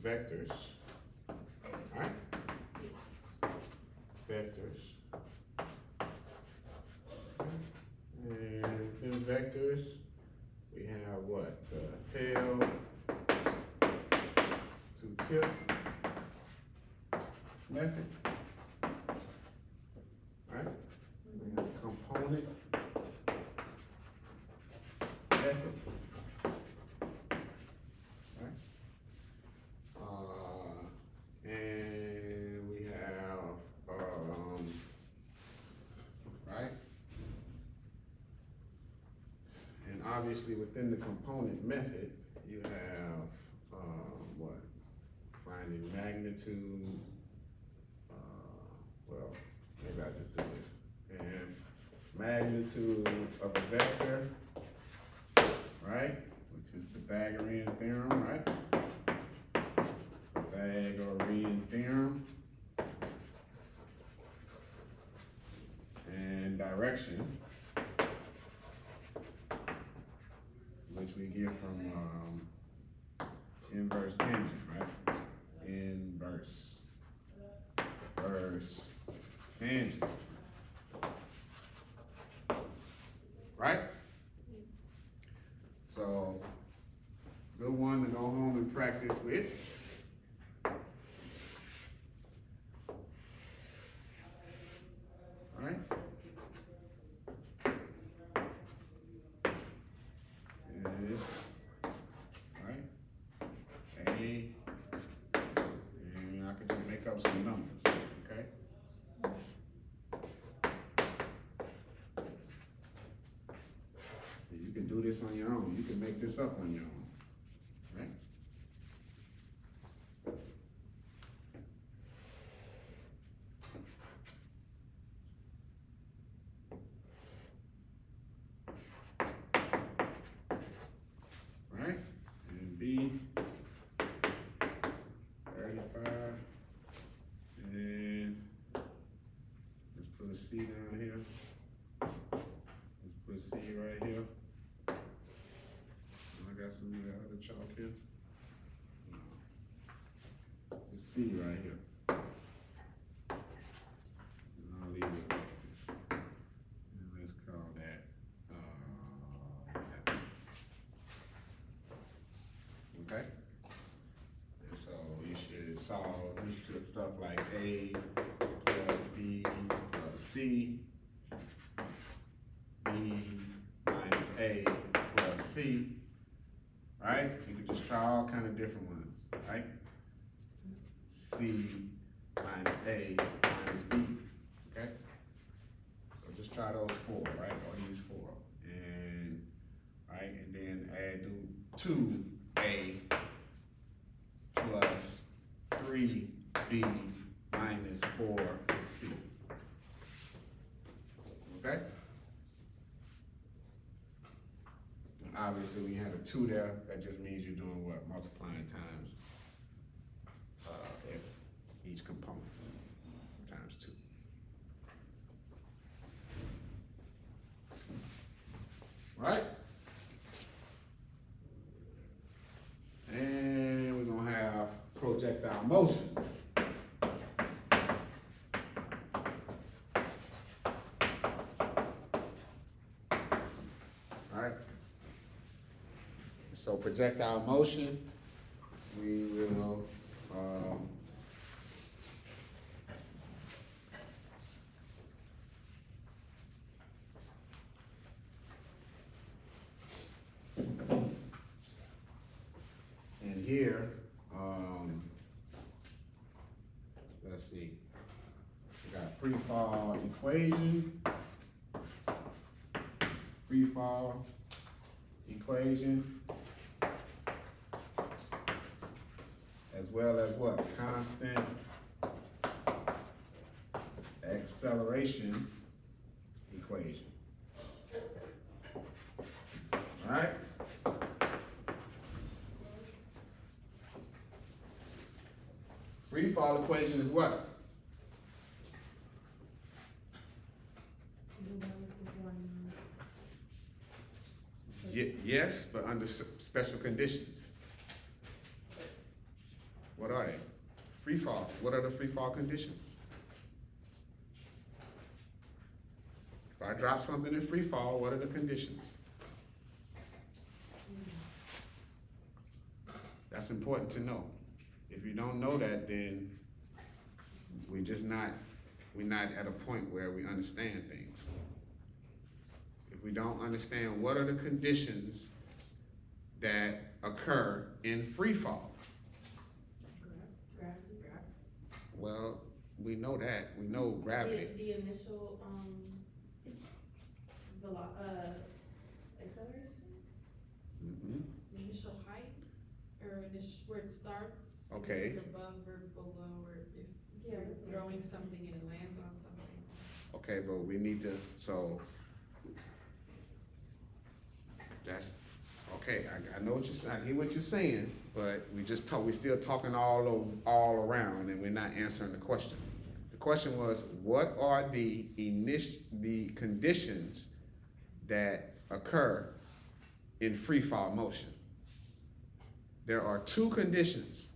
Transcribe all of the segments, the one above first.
vectors, right? Vectors. And in vectors, we have what? The tail to tip method, right? We have component method, right? And we have, right? And obviously within the component method, you have, what? Finding magnitude, well, maybe I'll just do this. And magnitude of a vector, right? Which is Pythagorean theorem, right? Pythagorean theorem. And direction, which we get from inverse tangent, right? Inverse tangent, right? So, good one to go home and practice with. Right? Is, right? A, and I could just make up some numbers, okay? You can do this on your own. You can make this up on your own, right? Right? And B, 35. And let's put a C down here. Let's put a C right here. I got some of the other chalk here. No. It's a C right here. And I'll leave it like this. And let's call that that. Okay? And so you should solve this stuff like A plus B plus C, B minus A plus C, right? You could just try all kind of different ones, right? C minus A minus B, okay? So just try those four, right? Or these four. And, right, and then add 2A plus 3B minus 4C. Okay? And obviously, when you have a 2 there, that just means you're doing what? Multiplying times each component times 2. Right? And we're going to have projectile motion. Alright? So projectile motion, we will and here, let's see, we got free fall equation, as well as what? Constant acceleration equation. All right? Free fall equation is what? Yes, but under special conditions. What are they? Free fall. What are the free fall conditions? If I drop something in free fall, what are the conditions? That's important to know. If you don't know that, then we're not at a point where we understand things. If we don't understand what are the conditions that occur in free fall. Gravity. Well, we know that. We know gravity. The initial acceleration? Mm-hmm. The initial height? Or where it starts? Okay. Is it above or below, or if you're throwing something and it lands on something? Okay, but we need to, so that's, okay, I know what you're saying, I hear what you're saying, but we're still talking all around and we're not answering the question. The question was, what are the conditions that occur in free fall motion? There are two conditions.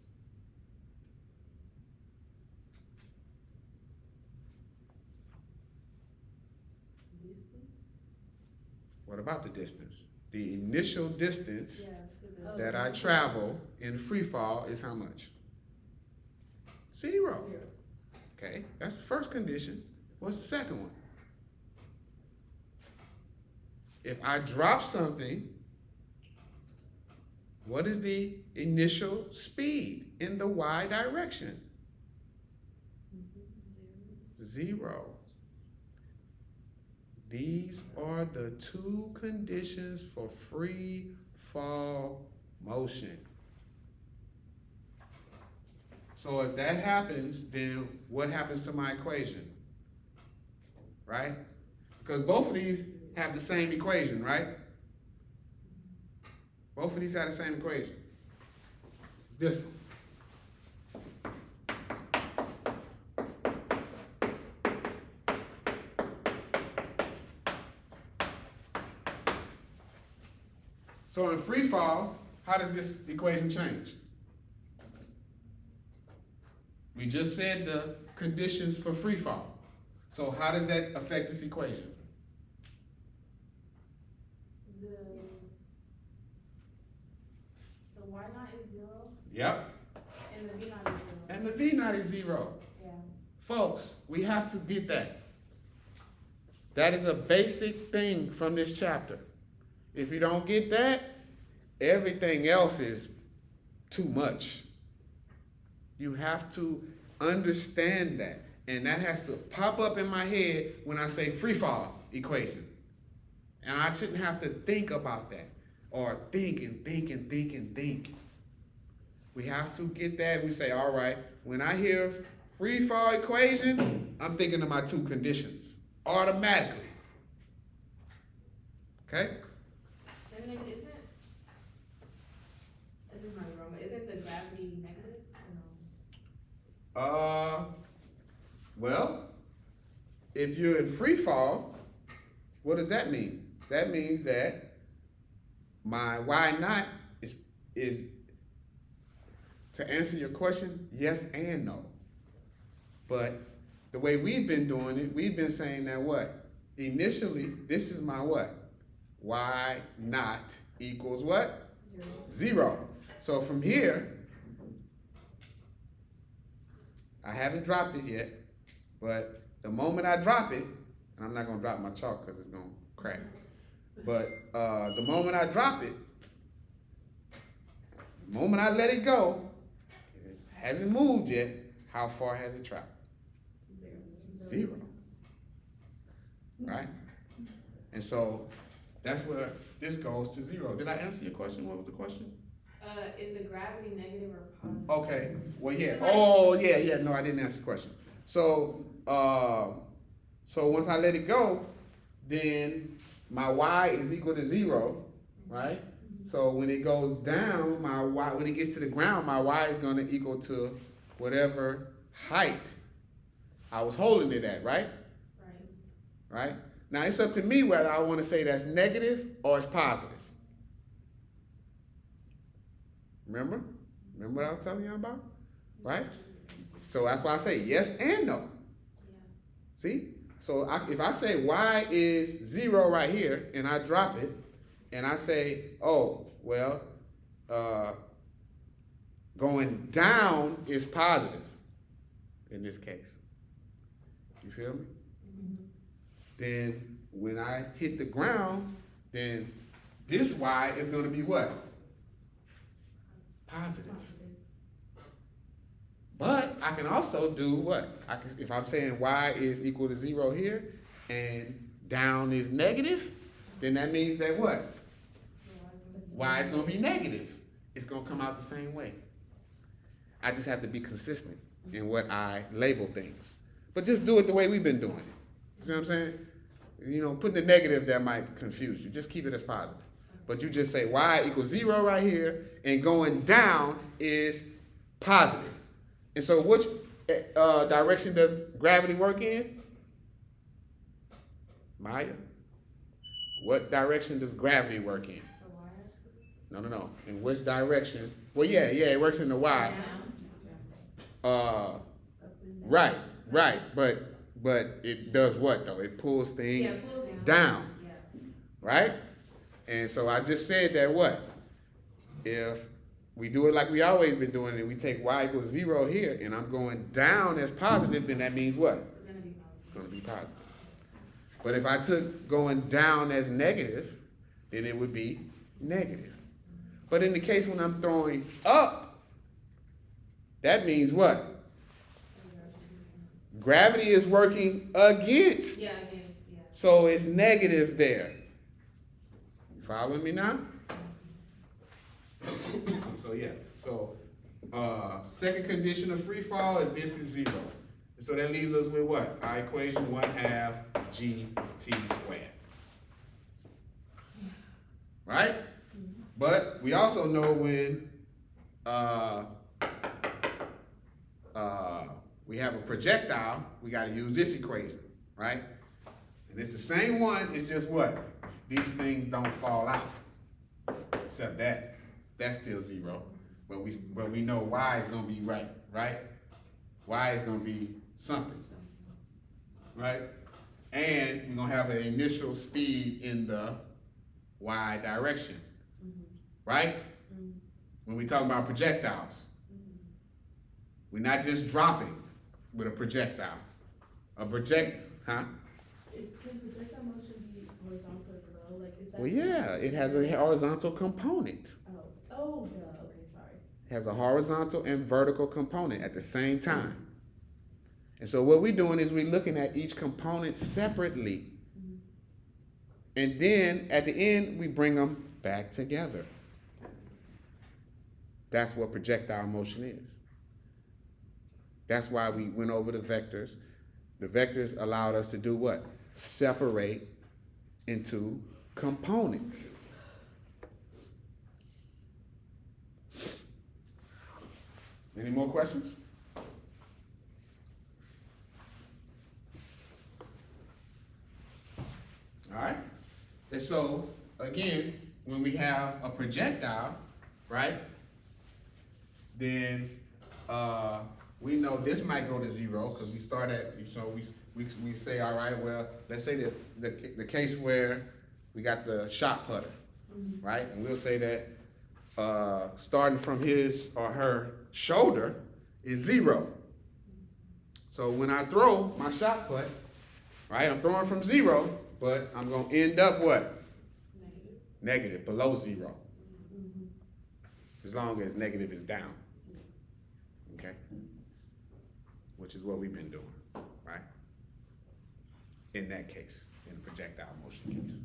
What about the distance? The initial distance that I travel in free fall is how much? 0. Okay, that's the first condition. What's the second one? If I drop something, what is the initial speed in the y direction? 0. These are the two conditions for free fall motion. So if that happens, then what happens to my equation? Right? Because both of these have the same equation, right? Both of these have the same equation. It's this one. So in free fall, how does this equation change? We just said the conditions for free fall. So how does that affect this equation? The y naught is 0. Yep. And the v naught is 0. And the v naught is 0. Yeah. Folks, we have to get that. That is a basic thing from this chapter. If you don't get that, everything else is too much. You have to understand that. And that has to pop up in my head when I say free fall equation. And I shouldn't have to think about that. Or think. We have to get that and we say, all right, when I hear free fall equation, I'm thinking of my two conditions automatically. Okay? And then isn't the gravity negative or no? Well, if you're in free fall, what does that mean? That means that my y naught is to answer your question, yes and no. But the way we've been doing it, we've been saying that what? Initially, this is my what? Y naught equals what? 0. So from here, I haven't dropped it yet, but the moment I drop it, and I'm not gonna drop my chalk because it's gonna crack, but the moment I drop it, the moment I let it go, it hasn't moved yet, how far has it traveled? 0. Right? And so that's where this goes to 0. Did I answer your question? What was the question? Is the gravity negative or positive? Okay. Well, yeah. Oh, yeah. No, I didn't answer the question. So, so once I let it go, then my y is equal to 0, right? So when it goes down, my y, when it gets to the ground, my y is going to equal to whatever height I was holding it at, right? Right? Now it's up to me whether I want to say that's negative or it's positive. Remember what I was telling you about? right? So that's why I say yes and no. See? So if I say y is 0 right here, and I drop it, and I say, oh, well, going down is positive in this case. You feel me? Then when I hit the ground, then this y is going to be what? Positive. But I can also do what? If I'm saying y is equal to 0 here, and down is negative, then that means that what? Y is going to be negative. It's going to come out the same way. I just have to be consistent in what I label things. But just do it the way we've been doing it. You see what I'm saying? You know, putting the negative there might confuse you. Just keep it as positive. But you just say y equals 0 right here, and going down is positive. And so which direction does gravity work in? Maya? What direction does gravity work in? The y-axis? No. In which direction? Well, yeah, it works in the y. Right. But it does what though? It pulls things down. Right? And so I just said that what? If we do it like we always been doing it, we take y equals 0 here, and I'm going down as positive, then that means what? It's going to be positive. But if I took going down as negative, then it would be negative. But in the case when I'm throwing up, that means what? Gravity is working against. Yeah. So it's negative there. You following me now? So second condition of free fall is this is 0. So that leaves us with what? Our equation 1/2 gt squared. Right? But we also know when we have a projectile, we got to use this equation, right? And it's the same one, it's just what? These things don't fall out. Except that's still 0. But we know y is going to be right? Y is going to be something, right? And we're going to have an initial speed in the y direction, right? When we talk about projectiles, we're not just dropping with a projectile. Can projectile motion be horizontal as well? Like, is that? Well, yeah, it has a horizontal component. Oh, yeah, okay, sorry. It has a horizontal and vertical component at the same time. And so what we're doing is we're looking at each component separately. And then at the end, we bring them back together. That's what projectile motion is. That's why we went over the vectors. The vectors allowed us to do what? Separate into components. Any more questions? All right. And so, again, when we have a projectile, right, then we know this might go to 0 because we start at, so we say, all right, well, let's say that the case where we got the shot putter, right? And we'll say that starting from his or her shoulder is 0. So when I throw my shot put, right, I'm throwing from 0, but I'm going to end up what? Negative, below 0. As long as negative is down. Okay? Which is what we've been doing, right? In that case, in the projectile motion case,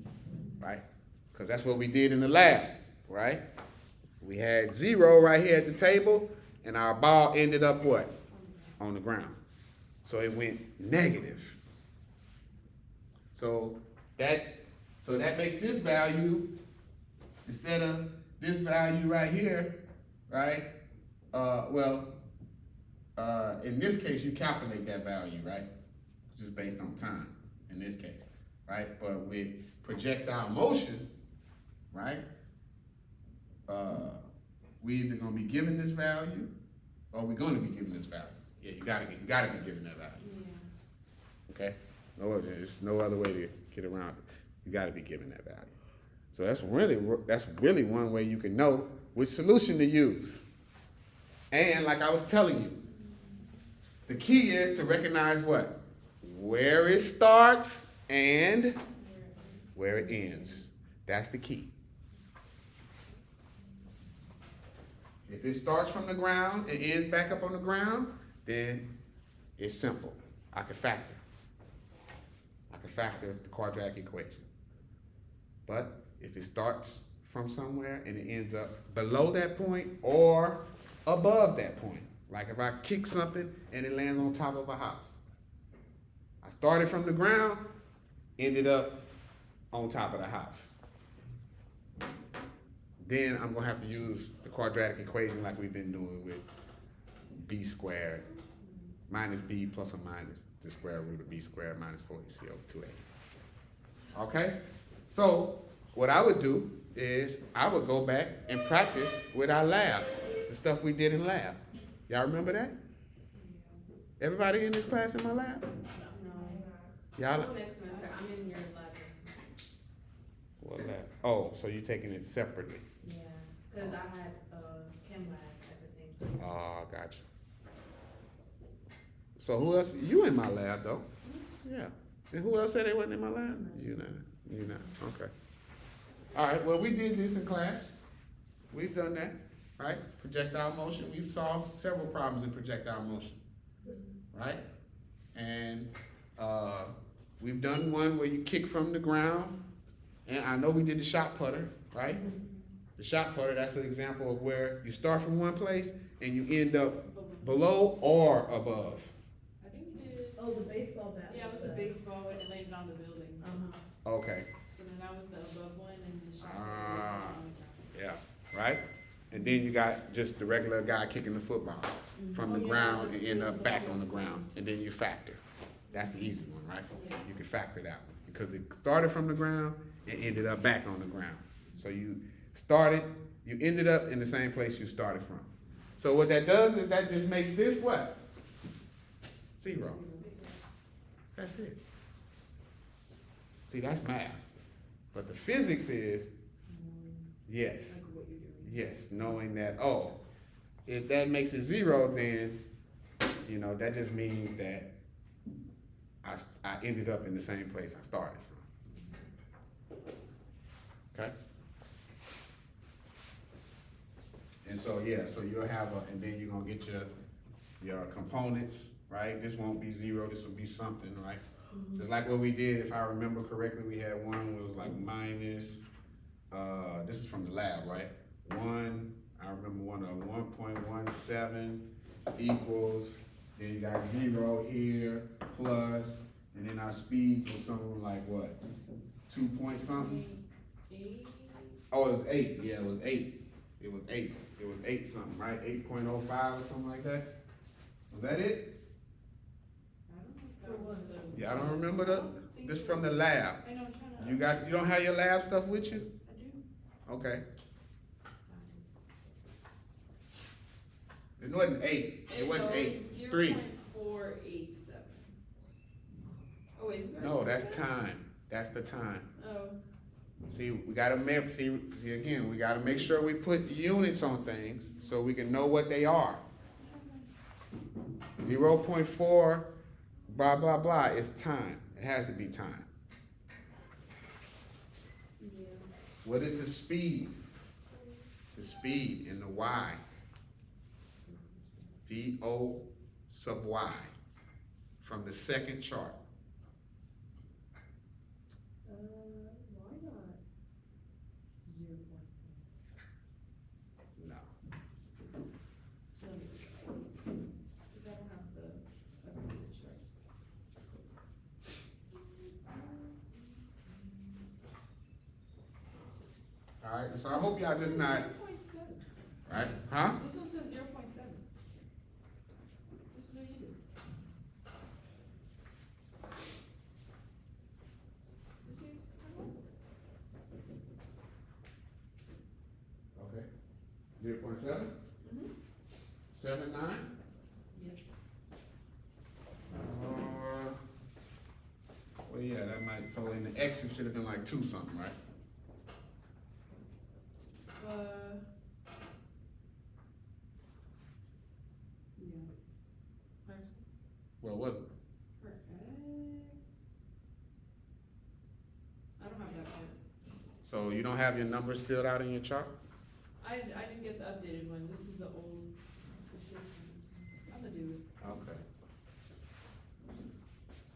right? Because that's what we did in the lab, right? We had 0 right here at the table, and our ball ended up what? On the ground. So it went negative. So that makes this value, instead of this value right here, right? In this case, you calculate that value, right? Just based on time, in this case, right? But with projectile motion, right? We either gonna be given this value, Or we're gonna be given this value. Yeah, you gotta be given that value. Yeah. Okay? No, there's no other way to get around it. You gotta be given that value. So that's really one way you can know which solution to use. And like I was telling you, the key is to recognize what? Where it starts and where it ends. That's the key. If it starts from the ground and ends back up on the ground, then it's simple. I can factor the quadratic equation. But if it starts from somewhere and it ends up below that point or above that point, like if I kick something and it lands on top of a house. I started from the ground, ended up on top of the house. Then I'm gonna have to use the quadratic equation like we've been doing with b squared minus b plus or minus the square root of b squared minus 4ac over 2a. Okay? So what I would do is I would go back and practice with our lab, the stuff we did in lab. Y'all remember that? Everybody in this class in my lab? No. Y'all? Next semester, I'm in your lab next semester. What lab? Oh, so you're taking it separately. Yeah, cause I had, chem lab at the same time. Oh, gotcha. So who else? You in my lab though? Yeah. And who else said they wasn't in my lab? You not. Okay. All right. Well, we did this in class. We've done that, right? Projectile motion. We've solved several problems in projectile motion, right? And we've done one where you kick from the ground. And I know we did the shot putter, right? The shot putter, that's an example of where you start from one place and you end up below or above. I think we did. Oh, the baseball bat. Yeah, it was the baseball when it landed on the building. Okay. So then that was the above one and the shot. Ah, yeah, right? And then you got just the regular guy kicking the football from the ground and end up back on the ground. And then you factor. That's the easy one, right? You can factor that one because it started from the ground and ended up back on the ground. So you ended up in the same place you started from. So what that does is that just makes this what? 0. That's it. See, that's math. But the physics is, yes, knowing that, oh, if that makes it 0, then, that just means that I ended up in the same place I started from. Okay? And so, so you'll have and then you're gonna get your components, right? This won't be 0, this will be something, right? Just like what we did, if I remember correctly, we had one where it was like minus, this is from the lab, right? I remember one of 1.17 equals, then you got 0 here, plus, and then our speeds was something like what? 2 point something? 8. Oh, it was 8, yeah, it was 8. It was 8. It was 8 something, right? 8.05 or something like that? Was that it? I don't know if that was the. Yeah, I don't remember this from the lab. I know, I'm trying to. You don't have your lab stuff with you? I do. Okay. It wasn't 8. It wasn't 8. It's 3. 0.487. Oh, wait, is there? No, that's time. That's the time. Oh. See, we gotta again, we gotta make sure we put units on things so we can know what they are. 0.4, blah, blah, blah, is time. It has to be time. Yeah. What is the speed? The speed in the y. VO sub y from the second chart. Why not 0.4? No. Because I don't have the updated chart. All right, so I hope y'all just not, 0.7. right? Huh? This one says 0.7. This is what you did. You see? Okay. 0.7? 79? Yes. Well, yeah, that might, so in the X, it should have been like 2 something, right? Yeah. What was it? For X. I don't have that part. So you don't have your numbers filled out in your chart? I didn't get the updated one, this is the old, it's just, I'm gonna do it. Okay.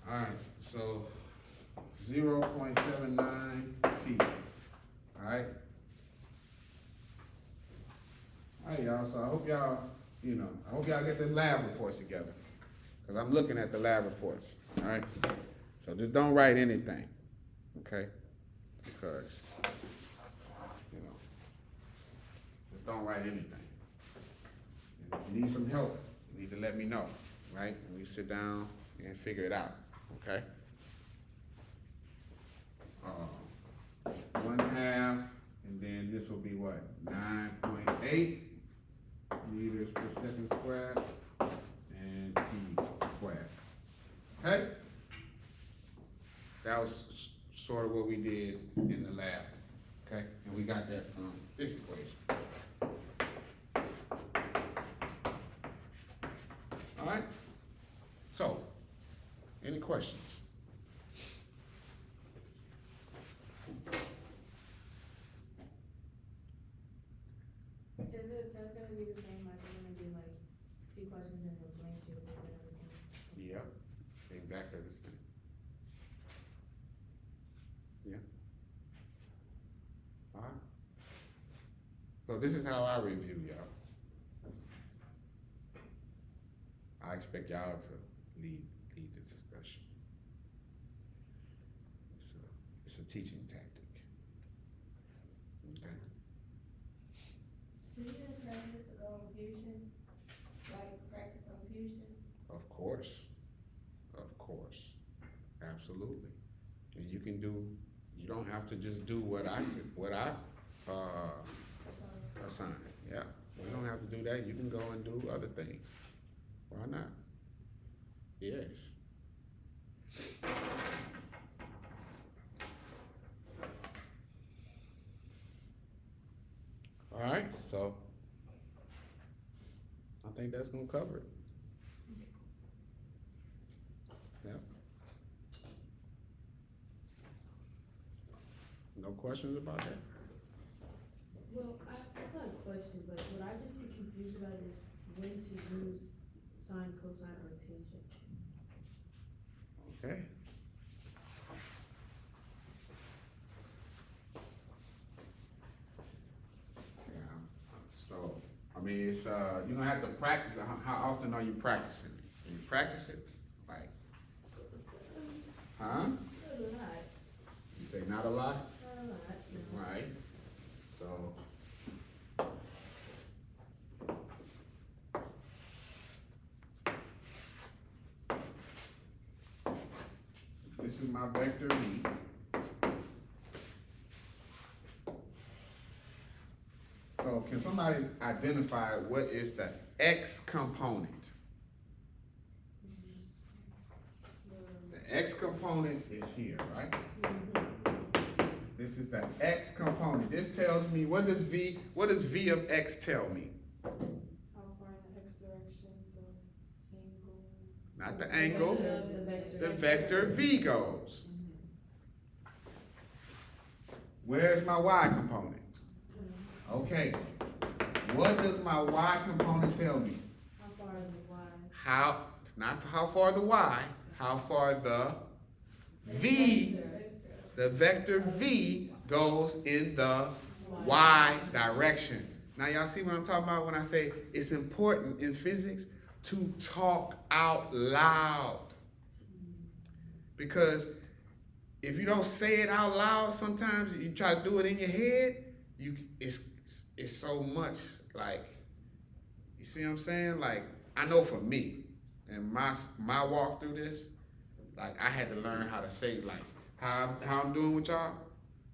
Alright, so 0.79 T. Alright? Alright, y'all, so I hope y'all, I hope y'all get the lab reports together. Cause I'm looking at the lab reports, alright? So just don't write anything, okay? Because, just don't write anything. And if you need some help, you need to let me know, right? And we sit down and figure it out, okay? 1/2, and then this will be what? 9.8 meters per second squared, and T squared, okay? That was sort of what we did in the lab, okay? And we got that from this equation. All right? So, any questions? Is the test gonna be the same, like, we're gonna do like a few questions and then blank sheet and everything? Yep, exactly the same. Yeah. All right. So this is how I review y'all. I expect y'all to lead the discussion. It's a teaching tactic. Okay. Do you have practice on Pearson? Like practice on Pearson? Of course, absolutely. And you can do, you don't have to just do what I assign, yeah. You don't have to do that, you can go and do other things. Why not? Yes. All right, so I think that's gonna cover it. Yeah. No questions about that? Well, it's not a question, but what I just be confused about is when to use sine, cosine, or tangent. Okay. Yeah, so, I mean, it's, you're gonna have to practice it. How often are you practicing? Can you practice it? Like, huh? Not a lot, You say not a lot? not a lot, no. Right, so. This is my vector V. So can somebody identify what is the X component? The X component is here, right? This is the X component. This tells me, what does V of X tell me? How far in the X direction the angle? Not the angle, The the vector V goes. Where's my Y component? Okay, what does my Y component tell me? How far is the Y? Not how far the Y, how far the V, the vector V goes in the Y direction. Now y'all see what I'm talking about when I say it's important in physics to talk out loud. Because if you don't say it out loud, sometimes you try to do it in your head, it's so much, like, you see what I'm saying? Like, I know for me, and my walk through this, like, I had to learn how to say, like, how I'm doing with y'all.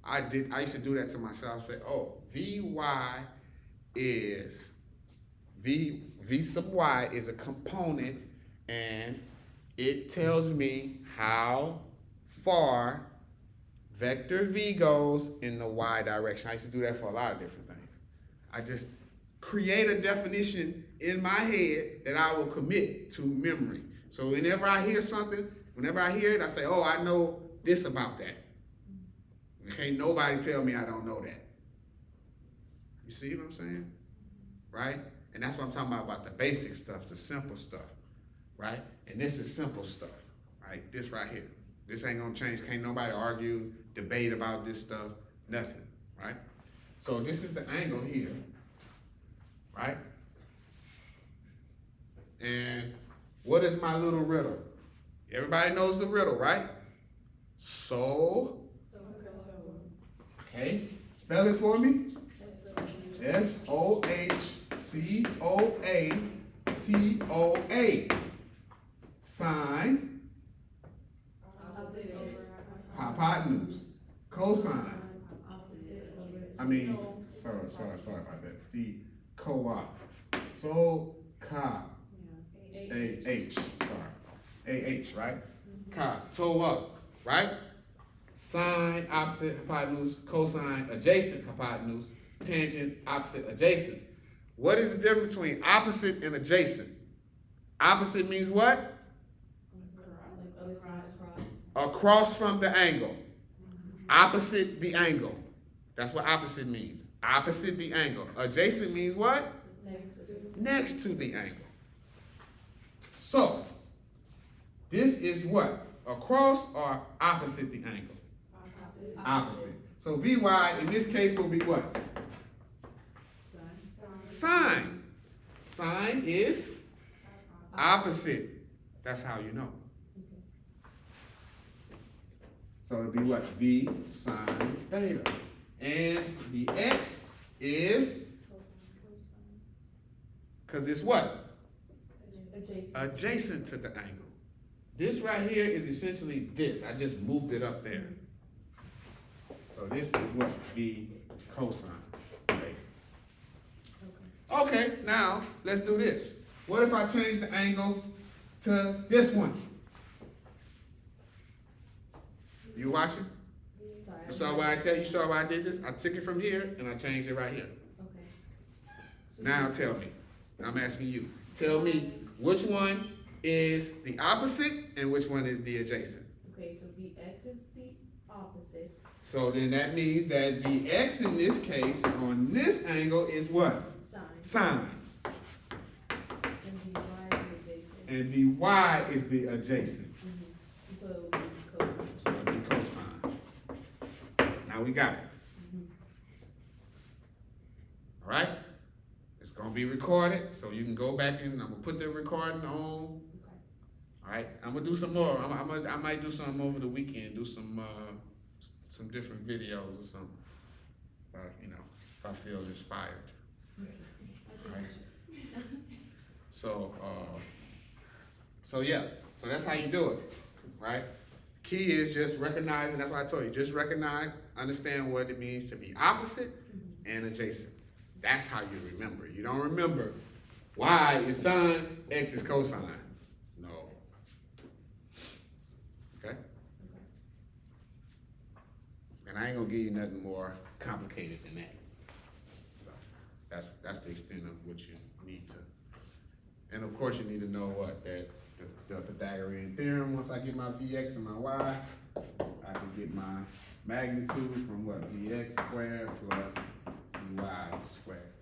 I used to do that to myself. Say, oh, Vy is V sub y is a component, and it tells me how far vector V goes in the y direction. I used to do that for a lot of different things. I just create a definition in my head that I will commit to memory. So whenever I hear something, whenever I hear it, I say, oh, I know this about that. And can't nobody tell me I don't know that. You see what I'm saying? Right? And that's what I'm talking about the basic stuff, the simple stuff, right? And this is simple stuff, right? This right here. This ain't gonna change. Can't nobody argue, debate about this stuff, nothing, right? So this is the angle here, right? And what is my little riddle? Everybody knows the riddle, right? So, okay, spell it for me. SOHCOATOA. Sine, hypotenuse, cosine. Sorry about that. See, co-op, so ca, A-H, sorry. A-H, right? Ca, toe up, right? Sine, opposite, hypotenuse, cosine, adjacent, hypotenuse, tangent, opposite, adjacent. What is the difference between opposite and adjacent? Opposite means what? Across from the angle. Opposite the angle. That's what opposite means. Opposite the angle. Adjacent means what? Next to the angle. So, this is what? Across or opposite the angle? Opposite. So Vy in this case will be what? Sine. Sine is opposite. That's how you know. So it'd be what? V sine theta. And the x is, because it's what? Adjacent to the angle. This right here is essentially this. I just moved it up there. So this is what? V cosine theta. Okay, now let's do this. What if I change the angle to this one? You watching? Sorry. You saw why you saw why I did this? I took it from here and I changed it right here. Okay. Now tell me, I'm asking you, tell me which one is the opposite and which one is the adjacent. Okay, so Vx is the opposite. So then that means that Vx in this case on this angle is what? Sine. And Vy is the adjacent. And Vy is the adjacent. Mm-hmm. So it will be cosine. So it'll be cosine. Now we got it. Mm-hmm. All right? It's going to be recorded, so you can go back and I'm going to put the recording on. Okay. All right? I'm going to do some more. I might do something over the weekend, do some different videos or something. You know, if I feel inspired. Right? So yeah, so that's how you do it, right? Key is just recognizing, that's why I told you, just recognize, understand what it means to be opposite and adjacent. That's how you remember. You don't remember y is sine, x is cosine. No. Okay? And I ain't gonna give you nothing more complicated than that. So that's the extent of what you need to. And of course you need to know what, that the Pythagorean theorem, once I get my Vx and my y, I can get my magnitude from what, Vx squared plus Vy squared.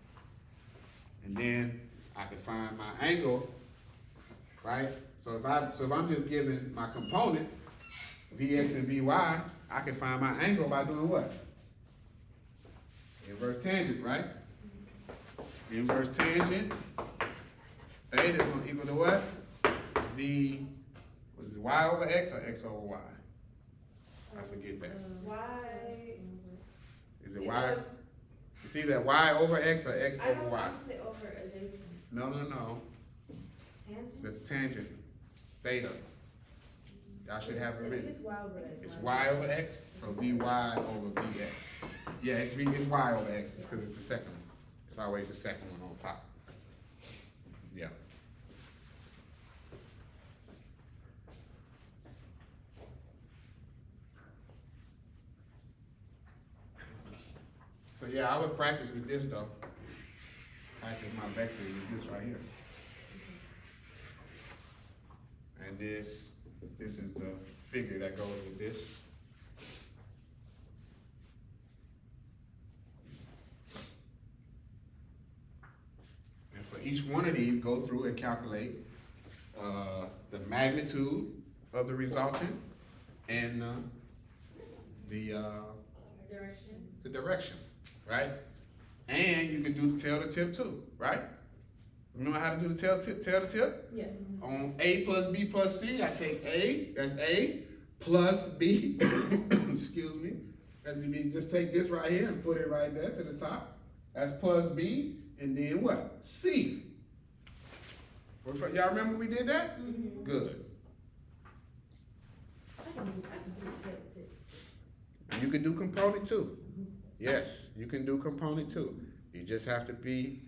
And then I can find my angle, right? So if I'm just given my components, Vx and Vy, I can find my angle by doing what? Inverse tangent, right? Inverse tangent, theta is going to equal to what? Was it y over x or x over y? I forget that. Why? Is it y? It's either y over x or x I over don't y. want to say over adjacent. No. Tangent? The tangent, theta. Y'all should have it written. It's y over x. It's y over x, so Vy over Vx. Yeah, it's y over x, it's because it's the second one. It's always the second one on top. Yeah. So yeah, I would practice with this though. Practice my vector with this right here. And this is the figure that goes with this. And for each one of these, go through and calculate the magnitude of the resultant and the direction, right? And you can do the tail to tip too, right? Remember how to do the tail to tip? Yes. On A plus B plus C, I take A, that's A, plus B, excuse me. That's B, just take this right here and put it right there to the top. That's plus B, and then what? C. Y'all remember we did that? Mm-hmm. Good. I can do tail tip. You can do component too. Yes, you can do component too. You just have to be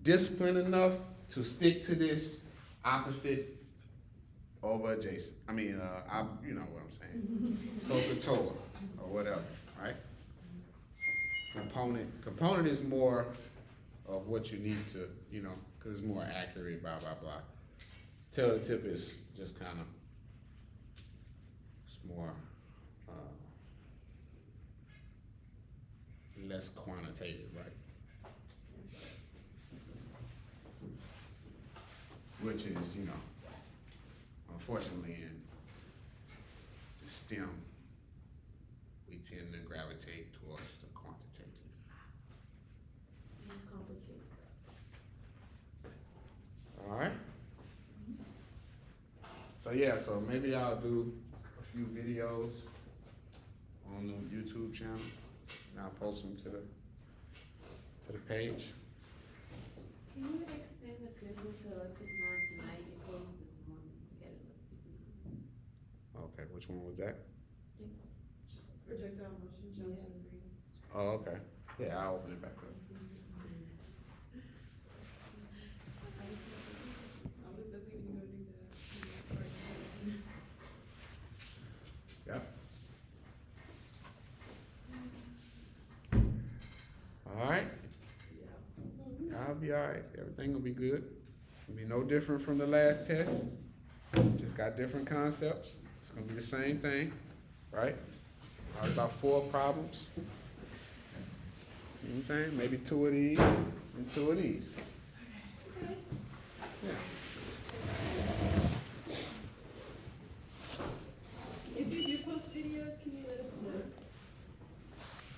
disciplined enough to stick to this opposite over adjacent. I mean, you know what I'm saying. SOHCAHTOA or whatever, right? Component is more of what you need to, you know, because it's more accurate, blah, blah, blah. Tail to tip is just kind of, it's more, less quantitative, right? Which is, you know, unfortunately in STEM, we tend to gravitate towards the quantitative. Complicated. All right? So yeah, so maybe I'll do a few videos on the YouTube channel, and I'll post them to the page. Can you extend the Pearson to Electric 9 tonight? It closed this morning. We had it up. Okay, which one was that? Projectile motion, chapter 3. Oh, okay. Yeah, I'll open it back up. I was definitely gonna go do that. Yeah. All right. I'll be all right. Everything will be good. It'll be no different from the last test. Just got different concepts. It's gonna be the same thing, right? About 4 problems. You know what I'm saying? Maybe 2 of these and 2 of these. Yeah. If you do post videos, can you let us know?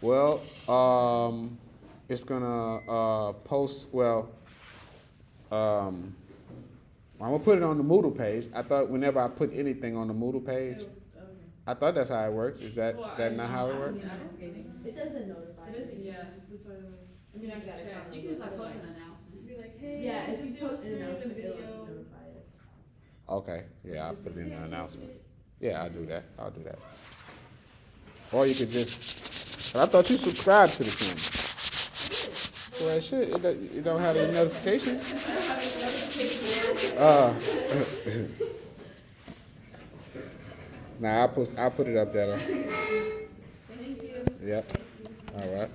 Well, it's gonna post, I'm gonna put it on the Moodle page. I thought whenever I put anything on the Moodle page, Okay. I thought that's how it works. Is that Well, not how it works? It doesn't notify. It isn't, yeah, that's why I mean, I got it. check. You can like post an announcement. Be like, hey, Yeah, I if just you post posted an a announcement, it'll video. notify us. Okay, yeah, I'll put it in the Yeah, announcement. post Yeah, I'll do that. I'll do that. Or you could just, but I thought you subscribed to the channel. Well, shit, it don't have any notifications. Nah, I'll put it up there. Thank you. Yep. All right.